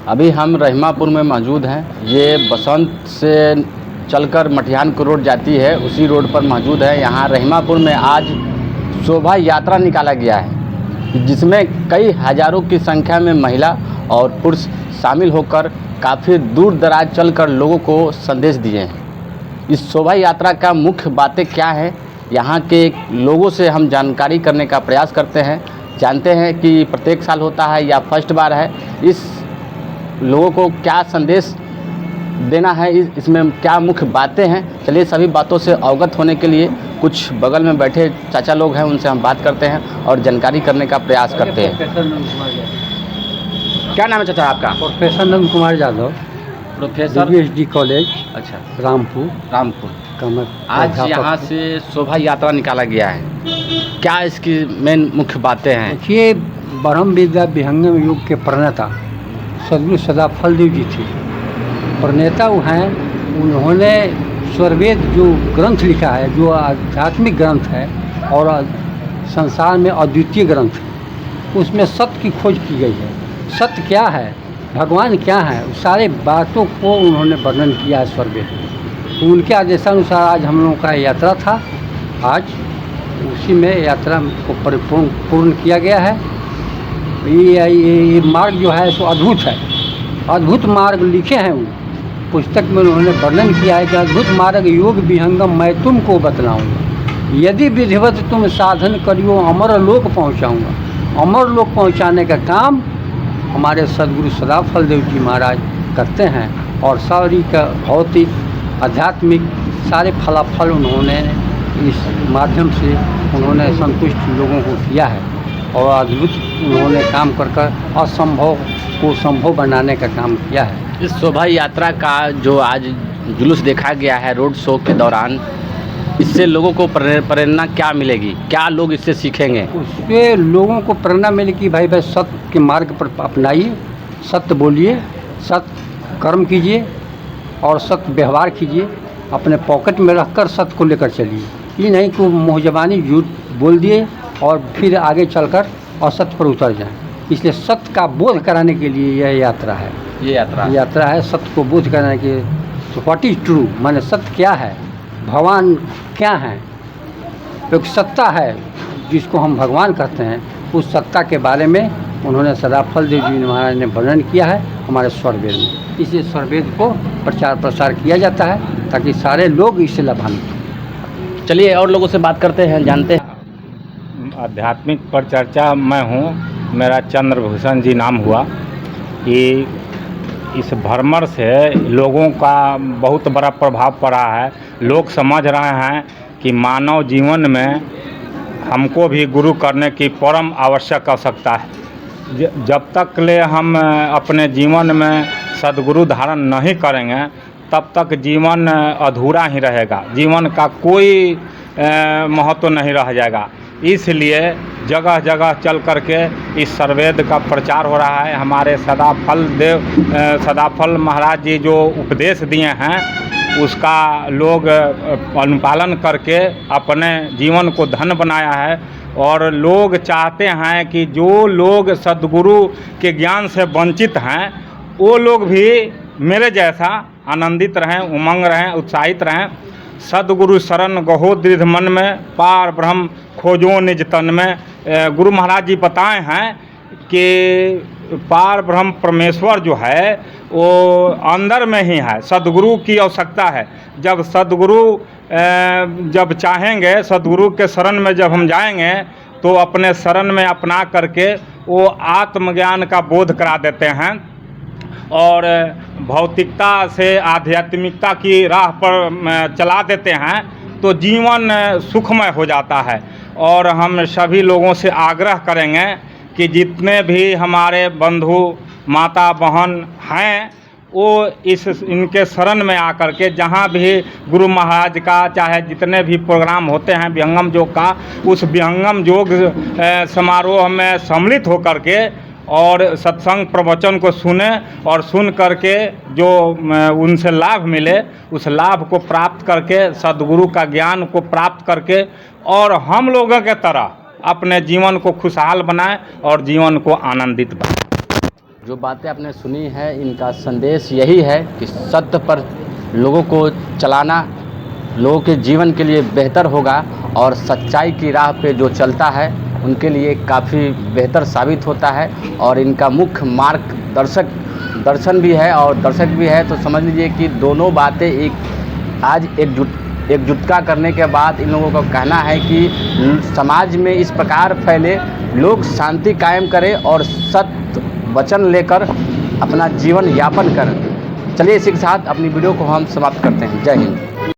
अभी हम रहिमापुर में मौजूद हैं। ये बसंत से चलकर मटिहान को रोड जाती है, उसी रोड पर मौजूद है। यहाँ रहिमापुर में आज शोभा यात्रा निकाला गया है, जिसमें कई हज़ारों की संख्या में महिला और पुरुष शामिल होकर काफ़ी दूर दराज चलकर लोगों को संदेश दिए हैं। इस शोभा यात्रा का मुख्य बातें क्या हैं, यहाँ के लोगों से हम जानकारी करने का प्रयास करते हैं। जानते हैं कि प्रत्येक साल होता है या फर्स्ट बार है, इस लोगों को क्या संदेश देना है, इसमें क्या मुख्य बातें हैं। चलिए सभी बातों से अवगत होने के लिए कुछ बगल में बैठे चाचा लोग हैं, उनसे हम बात करते हैं और जानकारी करने का प्रयास करते हैं। क्या नाम है चाचा आपका? Professor Nand Kumar Yadav, professor BSD college. अच्छा, रामपुर कमर। आज यहाँ से शोभा यात्रा निकाला गया है, क्या इसकी मेन मुख्य बातें हैं? देखिए, ब्रह्म विद्या विहंगम युग के प्रणेता सदगुरु सदाफल देव जी थे। प्रणेता वो हैं, उन्होंने स्वरवेद जो ग्रंथ लिखा है, जो आध्यात्मिक ग्रंथ है और संसार में अद्वितीय ग्रंथ है, उसमें सत्य की खोज की गई है। सत्य क्या है, भगवान क्या है, सारे बातों को उन्होंने वर्णन किया है स्वरवेद में। तो उनके आदेशानुसार आज हम लोगों का यात्रा था, आज उसी में यात्रा को पूर्ण किया गया है। ये मार्ग जो है सो अद्भुत है, अद्भुत मार्ग लिखे हैं। वो पुस्तक में उन्होंने वर्णन किया है कि अद्भुत मार्ग योग विहंगम मैं तुमको बतलाऊंगा, यदि विधिवत तुम साधन करियो अमर लोक पहुंचाऊंगा। अमर लोक पहुंचाने का काम हमारे सदगुरु सदाफल देव जी महाराज करते हैं और सारी का भौतिक आध्यात्मिक सारे फलाफल उन्होंने इस माध्यम से उन्होंने संतुष्ट लोगों को किया है और अद्भुत उन्होंने काम कर असंभव को संभव बनाने का काम किया है। इस शोभा यात्रा का जो आज जुलूस देखा गया है रोड शो के दौरान, इससे लोगों को प्रेरणा क्या मिलेगी, क्या लोग इससे सीखेंगे? उससे लोगों को प्रेरणा मिलेगी, भाई सत्य के मार्ग पर अपनाइए, सत्य बोलिए, सत्य कर्म कीजिए और सत्य व्यवहार कीजिए। अपने पॉकेट में रखकर सत्य को लेकर चलिए, ये नहीं कि मुँह ज़बानी झूठ बोल दिए और फिर आगे चलकर असत्य पर उतर जाएं। इसलिए सत्य का बोध कराने के लिए यह यात्रा है। ये यात्रा है सत्य को बोध कराने के। तो व्हाट इज़ ट्रू, माने सत्य क्या है, भगवान क्या है। एक सत्ता है जिसको हम भगवान कहते हैं, उस सत्ता के बारे में उन्होंने सदाफल देव जी महाराज ने वर्णन किया है हमारे स्वरवेद में। इसलिए स्वरवेद को प्रचार प्रसार किया जाता है ताकि सारे लोग इससे लाभान्वित हों। चलिए और लोगों से बात करते हैं, जानते हैं। आध्यात्मिक पर चर्चा मैं हूँ, मेरा चंद्रभूषण जी नाम हुआ। कि इस भ्रमण से लोगों का बहुत बड़ा प्रभाव पड़ा है। लोग समझ रहे हैं कि मानव जीवन में हमको भी गुरु करने की परम आवश्यक आवश्यकता है। जब तक ले हम अपने जीवन में सद्गुरु धारण नहीं करेंगे, तब तक जीवन अधूरा ही रहेगा, जीवन का कोई महत्व नहीं रह जाएगा। इसलिए जगह जगह चल करके इस स्वरवेद का प्रचार हो रहा है। हमारे सदाफल महाराज जी जो उपदेश दिए हैं, उसका लोग अनुपालन करके अपने जीवन को धन्य बनाया है। और लोग चाहते हैं कि जो लोग सद्गुरु के ज्ञान से वंचित हैं, वो लोग भी मेरे जैसा आनंदित रहें, उमंग रहें, उत्साहित रहें। सद्गुरु शरण गहो दृढ़ मन में, पार ब्रह्म खोजो निज तन में। गुरु महाराज जी बताए हैं कि पार ब्रह्म परमेश्वर जो है वो अंदर में ही है, सद्गुरु की आवश्यकता है। जब सद्गुरु जब चाहेंगे, सद्गुरु के शरण में जब हम जाएंगे, तो अपने शरण में अपना करके वो आत्मज्ञान का बोध करा देते हैं और भौतिकता से आध्यात्मिकता की राह पर चला देते हैं, तो जीवन सुखमय हो जाता है। और हम सभी लोगों से आग्रह करेंगे कि जितने भी हमारे बंधु माता बहन हैं, वो इनके शरण में आकर के जहाँ भी गुरु महाराज का चाहे जितने भी प्रोग्राम होते हैं विहंगम योग का, उस विहंगम योग समारोह में सम्मिलित होकर के और सत्संग प्रवचन को सुने और सुन करके जो उनसे लाभ मिले, उस लाभ को प्राप्त करके सद्गुरु का ज्ञान को प्राप्त करके और हम लोगों के तरह अपने जीवन को खुशहाल बनाएं और जीवन को आनंदित बनाएं। जो बातें आपने सुनी है, इनका संदेश यही है कि सत्य पर लोगों को चलाना लोगों के जीवन के लिए बेहतर होगा, और सच्चाई की राह पे जो चलता है उनके लिए काफ़ी बेहतर साबित होता है। और इनका मुख्य दर्शन भी है और दर्शक भी है। तो समझ लीजिए कि दोनों बातें आज एकजुटता करने के बाद इन लोगों का कहना है कि समाज में इस प्रकार फैले, लोग शांति कायम करें और सत्य वचन लेकर अपना जीवन यापन करें। चलिए इसी के साथ अपनी वीडियो को हम समाप्त करते हैं। जय हिंद।